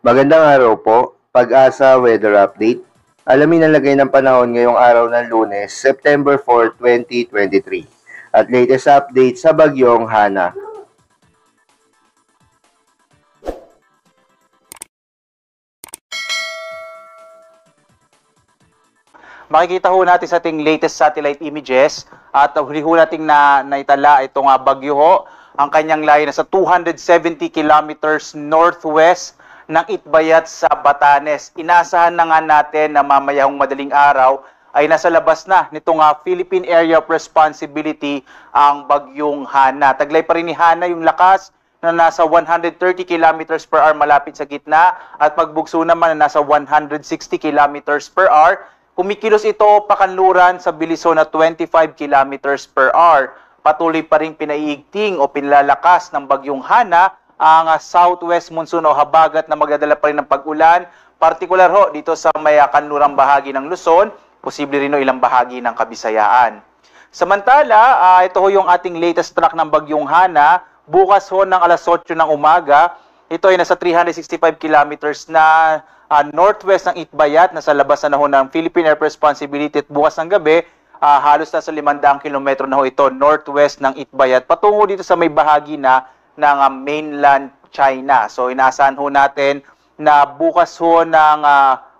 Magandang araw po, Pag-asa Weather Update. Alamin ang lagay ng panahon ngayong araw ng Lunes, September 4, 2023. At latest update sa bagyong Hana. Makikita ho natin sa ating latest satellite images at huli ho nating naitala itong bagyo ho. Ang kanyang layo na sa 270 kilometers northwest ng Itbayat sa Batanes. Inasahan na nga natin na mamayang madaling araw ay nasa labas na nitong Philippine Area of Responsibility ang bagyong Hana. Taglay pa rin ni Hana yung lakas na nasa 130 kilometers per hour malapit sa gitna at pagbugso naman na nasa 160 kilometers per hour. Kumikilos ito pakanluran sa bilisong na 25 kilometers per hour. Patuloy pa rin pinaiigting o pinlalakas ng bagyong Hana ang southwest monsoon o habagat na magdadala pa rin ng pag-ulan. Partikular ho dito sa may kanlurang bahagi ng Luzon, posible rin o ilang bahagi ng Kabisayaan. Samantala, ito ho yung ating latest track ng bagyong Hana. Bukas ho ng alas 8 ng umaga, ito ay nasa 365 kilometers na northwest ng Itbayat, nasa labas na ho ng Philippine Air Responsibility at bukas ng gabi, halos nasa 500 kilometro na ho ito northwest ng Itbayat, patungo dito sa may bahagi na ng mainland China. So inaasahan ho natin na bukas ho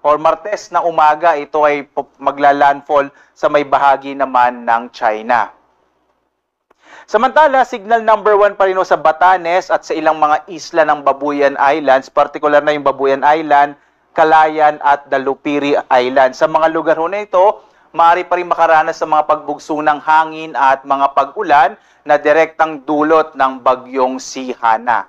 or Martes ng umaga, ito ay magla-landfall sa may bahagi naman ng China. Samantala, signal number 1 pa rin ho sa Batanes at sa ilang mga isla ng Babuyan Islands, partikular na yung Babuyan Island, Calayan at Dalupiri Island. Sa mga lugar ho na ito, maaari pa rin makaranas sa mga pagbugso ng hangin at mga pag-ulan na direktang dulot ng bagyong si Hana.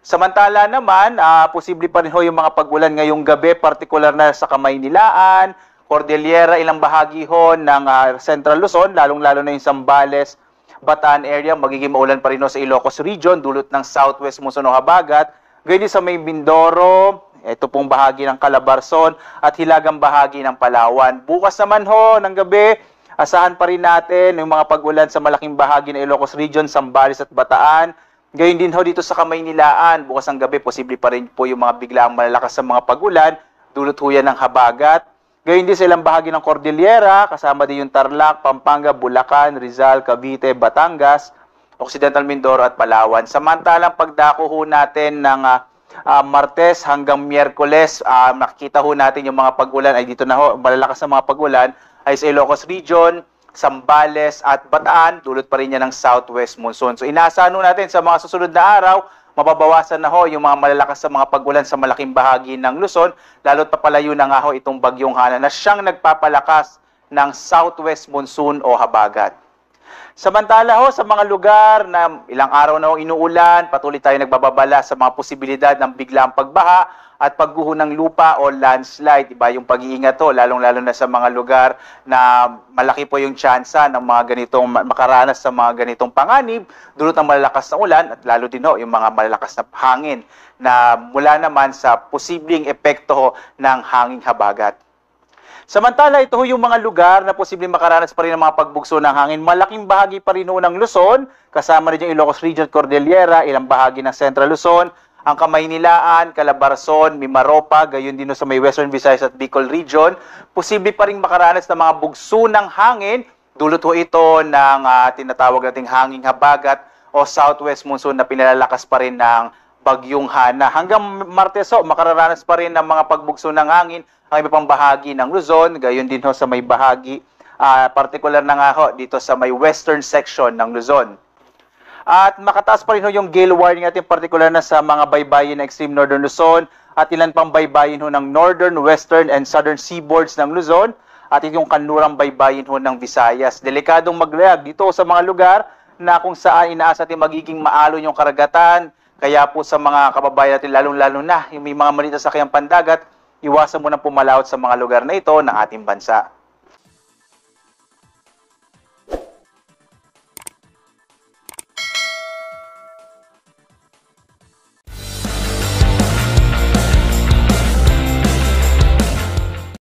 Samantala naman, posible pa rin ho yung mga pag-ulan ngayong gabi, partikular na sa Kamaynilaan, Cordillera, ilang bahagi ho ng Central Luzon, lalong-lalo na yung Zambales, Bataan area, magiging maulan pa rin ho sa Ilocos Region, dulot ng southwest monsoon o habagat. Gayun din sa may Mindoro, ito pong bahagi ng Calabarzon at hilagang bahagi ng Palawan. Bukas naman ho ng gabi, asahan pa rin natin yung mga pag-ulan sa malaking bahagi ng Ilocos Region, Zambales at Bataan. Gayun din ho dito sa Kamaynilaan, bukas ng gabi, posible pa rin po yung mga biglaang malalakas sa mga pag-ulan, dulot ho yan ng habagat. Gayun din sa ilang bahagi ng Cordillera, kasama din yung Tarlac, Pampanga, Bulacan, Rizal, Cavite, Batangas, Occidental Mindoro at Palawan. Samantalang pagdako ho natin ng Martes hanggang Miyerkules, makikita ho natin yung mga pag-ulan ay dito na ho, malalakas na mga pag-ulan ay sa Ilocos Region, Zambales at Bataan, dulot pa rin yan ng southwest monsoon. So inaasahan ho natin sa mga susunod na araw, mababawasan na ho yung mga malalakas sa mga pag-ulan sa malaking bahagi ng Luzon, lalo't papalayo na nga ho itong bagyong Hana na siyang nagpapalakas ng southwest monsoon o habagat. Samantala ho, sa mga lugar na ilang araw na ho inuulan, patuloy tayo nagbababala sa mga posibilidad ng biglang pagbaha at pagguho ng lupa o landslide. Iba yung pag-iingat ho, lalong-lalo na sa mga lugar na malaki po yung tsansa ng mga ganitong makaranas sa mga ganitong panganib, dulot ng malalakas na ulan at lalo din ho yung mga malalakas na hangin na mula naman sa posibleng epekto ho ng hanging habagat. Samantala, ito ho yung mga lugar na posibleng makaranas pa rin ng mga pagbugso ng hangin. Malaking bahagi pa rin ho ng Luzon, kasama rin yung Ilocos Region, Cordillera, ilang bahagi ng Central Luzon, ang Kamaynilaan, Calabarzon, Mimaropa, gayon din sa may Western Visayas at Bicol Region. Posible pa rin makaranas ng mga bugso ng hangin. Dulot ho ito ng tinatawag nating hanging habagat o southwest monsoon na pinalalakas pa rin ng bagyong Hana. Hanggang Martes ho, makararanas pa rin ng mga pagbugso ng hangin ang iba pang bahagi ng Luzon, gayon din ho sa may bahagi, partikular na nga ho dito sa may western section ng Luzon. At makataas pa rin ho yung gale warning natin, partikular na sa mga baybayin ng extreme northern Luzon at ilan pang baybayin ho ng northern, western, and southern seaboards ng Luzon at yung kanlurang baybayin ho ng Visayas. Delikadong maglayag dito sa mga lugar na kung saan inaasa natin magiging maalon yung karagatan. Kaya po sa mga kababayan natin, lalong-lalo na yung may mga malita sa kayang pandagat, iwasan mo na pumalawat sa mga lugar na ito ng ating bansa.